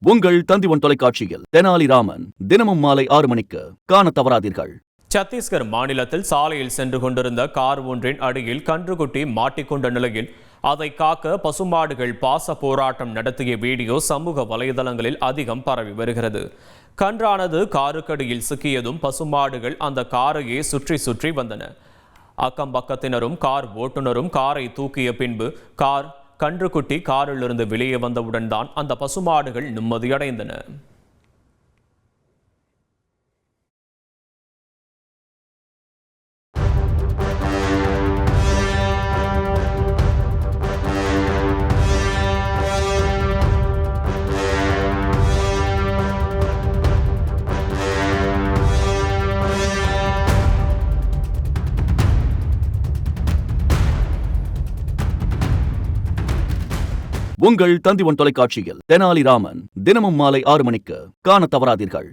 உங்கள் தந்திவன் தொலைக்காட்சியில் தெனாலிராமன் தினமும் மாலை 6 மணிக்கு காண தவறாதீர்கள். சத்தீஸ்கர் மாநிலத்தில் சாலையில் சென்று கொண்டிருந்த கார் ஒன்றின் அடியில் கன்றுக்குட்டி மாட்டிக்கொண்ட நிலையில் அதை காக்க பசுமாடுகள் பாச போராட்டம் நடத்திய வீடியோ சமூக வலைதளங்களில் அதிகம் பரவி வருகிறது. கன்றானது காருக்கடியில் சிக்கியதும் பசுமாடுகள் அந்த காரையே சுற்றி சுற்றி வந்தன. அக்கம் பக்கத்தினரும் கார் ஓட்டுநரும் காரை தூக்கிய பின்பு கன்றுக்குட்டி காரிலிருந்து வெளியே வந்தவுடன் தான் அந்த பசுமாடுகள் நிம்மதியடைந்தன. உங்கள் தந்திவன் தொலைக்காட்சியில் தெனாலிராமன் தினமும் மாலை 6 மணிக்கு காண தவறாதீர்கள்.